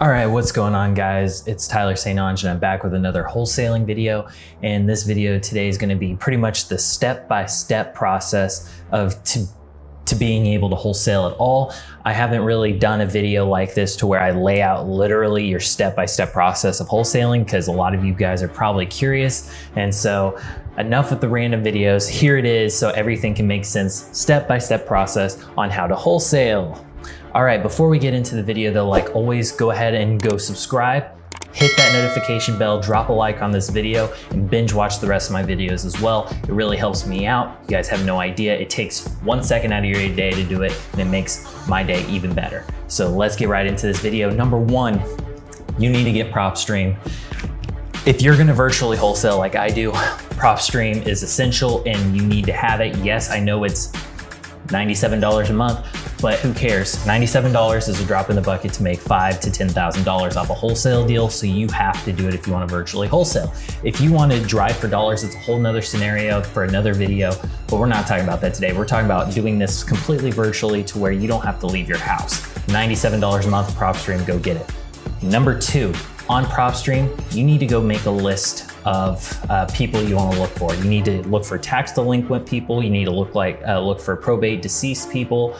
All right, what's going on, guys? It's Tyler St. Onge, and I'm back with another wholesaling video. And this video today is going to be pretty much the step-by-step process of to being able to wholesale at all. I haven't really done a video like this to where I lay out literally your step-by-step process of wholesaling, because a lot of you guys are probably curious. And so enough with the random videos. Here it is, so everything can make sense. Step-by-step process on how to wholesale. All right, before we get into the video though, like always, go ahead and go subscribe, hit that notification bell, drop a like on this video, and binge watch the rest of my videos as well. It really helps me out. You guys have no idea. It takes 1 second out of your day to do it, and it makes my day even better. So let's get right into this video. Number one, you need to get PropStream. If you're gonna virtually wholesale like I do, PropStream is essential and you need to have it. Yes, I know it's $97 a month, but who cares? $97 is a drop in the bucket to make $5,000 to $10,000 off a wholesale deal, so you have to do it if you want to virtually wholesale. If you want to drive for dollars, it's a whole nother scenario for another video, but we're not talking about that today. We're talking about doing this completely virtually to where you don't have to leave your house. $97 a month, PropStream, go get it. Number two, on PropStream, you need to go make a list of people you want to look for. You need to look for tax delinquent people. You need to look for probate deceased people,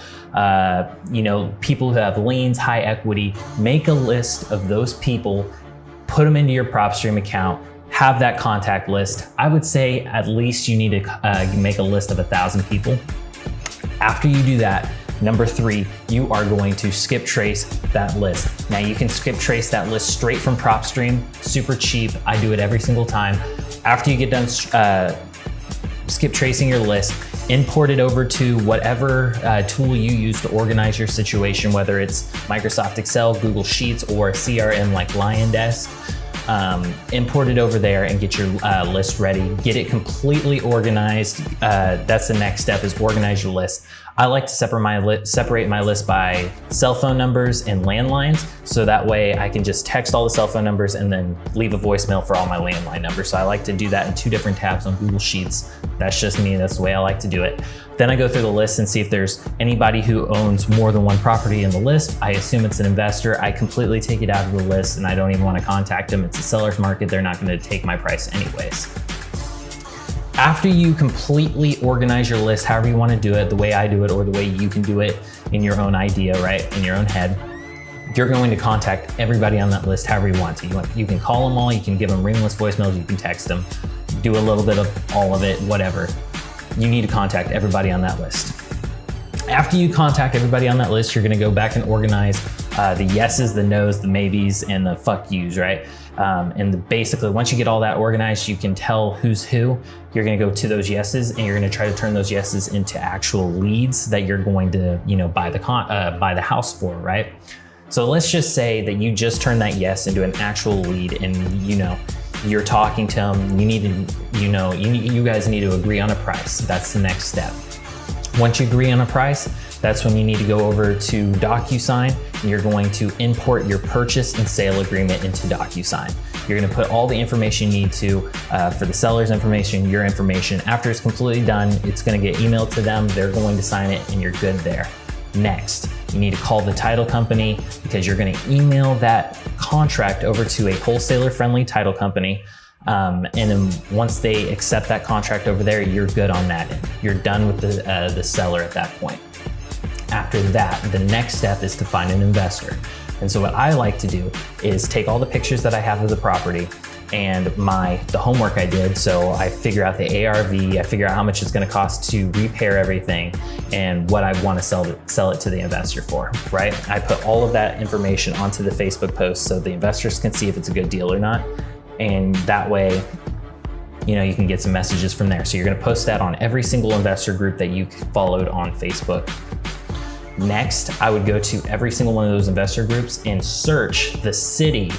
people who have liens, high equity. Make a list of those people, put them into your PropStream account, have that contact list. I would say at least you need to make a list of 1,000 people. After you do that, number three, you are going to skip trace that list. Now you can skip trace that list straight from PropStream, super cheap. I do it every single time. After you get done skip tracing your list, import it over to whatever tool you use to organize your situation, whether it's Microsoft Excel, Google Sheets, or a CRM like LionDesk. Import it over there and get your list ready. Get it completely organized. That's the next step, is organize your list. I like to separate my list by cell phone numbers and landlines, so that way I can just text all the cell phone numbers and then leave a voicemail for all my landline numbers. So I like to do that in 2 different tabs on Google Sheets. That's just me, that's the way I like to do it. Then I go through the list and see if there's anybody who owns more than one property in the list. I assume it's an investor. I completely take it out of the list and I don't even want to contact them. It's a seller's market. They're not going to take my price anyways. After you completely organize your list, however you want to do it, the way I do it or the way you can do it in your own idea, right, in your own head, you're going to contact everybody on that list however you want to. You can call them all, you can give them ringless voicemails, you can text them, do a little bit of all of it, whatever. You need to contact everybody on that list. After you contact everybody on that list, you're going to go back and organize the yeses, the nos, the maybes, and the fuck yous, right? Basically, once you get all that organized, you can tell who's who. You're going to go to those yeses, and you're going to try to turn those yeses into actual leads that you're going to, buy the house for, right? So let's just say that you just turn that yes into an actual lead, and you're talking to them. You guys need to agree on a price. That's the next step. Once you agree on a price, that's when you need to go over to DocuSign, and you're going to import your purchase and sale agreement into DocuSign. You're going to put all the information you need to for the seller's information, your information. After it's completely done, it's going to get emailed to them. They're going to sign it, and you're good there. Next, you need to call the title company, because you're going to email that contract over to a wholesaler-friendly title company. And then once they accept that contract over there, you're good on that end. You're done with the seller at that point. After that, the next step is to find an investor. And so what I like to do is take all the pictures that I have of the property and the homework I did. So I figure out the ARV, I figure out how much it's going to cost to repair everything and what I want to sell it to the investor for, right? I put all of that information onto the Facebook post so the investors can see if it's a good deal or not. And that way, you can get some messages from there. So you're going to post that on every single investor group that you followed on Facebook. Next, I would go to every single one of those investor groups and search the city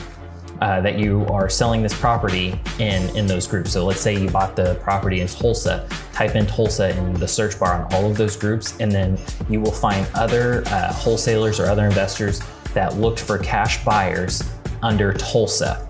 that you are selling this property in those groups. So let's say you bought the property in Tulsa, type in Tulsa in the search bar on all of those groups, and then you will find other wholesalers or other investors that looked for cash buyers under Tulsa.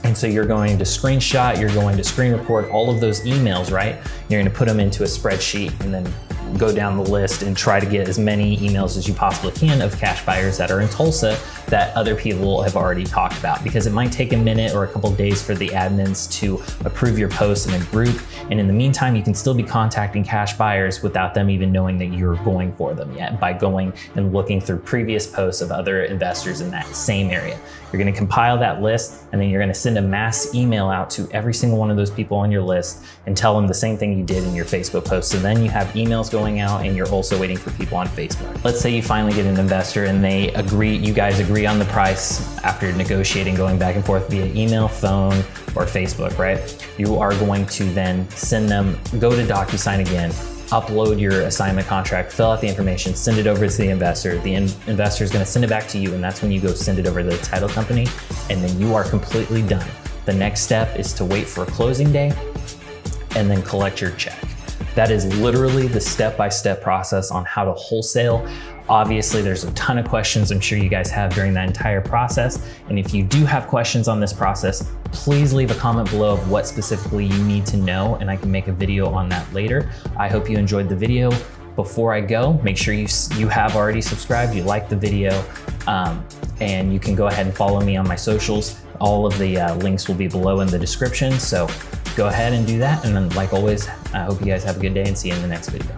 And so you're going to screenshot, you're going to screen record all of those emails, right? You're going to put them into a spreadsheet and then go down the list and try to get as many emails as you possibly can of cash buyers that are in Tulsa that other people have already talked about, because it might take a minute or a couple days for the admins to approve your posts in a group. And in the meantime, you can still be contacting cash buyers without them even knowing that you're going for them yet, by going and looking through previous posts of other investors in that same area. You're gonna compile that list, and then you're gonna send a mass email out to every single one of those people on your list and tell them the same thing you did in your Facebook post. So then you have emails going out, and you're also waiting for people on Facebook. Let's say you finally get an investor and they agree, you guys agree on the price after negotiating, going back and forth via email, phone, or Facebook, right? You are going to then send them, go to DocuSign again, upload your assignment contract, fill out the information, send it over to the investor. The investor is going to send it back to you, and that's when you go send it over to the title company, and then you are completely done. The next step is to wait for a closing day and then collect your check. That is literally the step-by-step process on how to wholesale. Obviously, there's a ton of questions I'm sure you guys have during that entire process. And if you do have questions on this process, please leave a comment below of what specifically you need to know, and I can make a video on that later. I hope you enjoyed the video. Before I go, make sure you have already subscribed, you like the video, and you can go ahead and follow me on my socials. All of the links will be below in the description. So go ahead and do that. And then, like always, I hope you guys have a good day, and see you in the next video.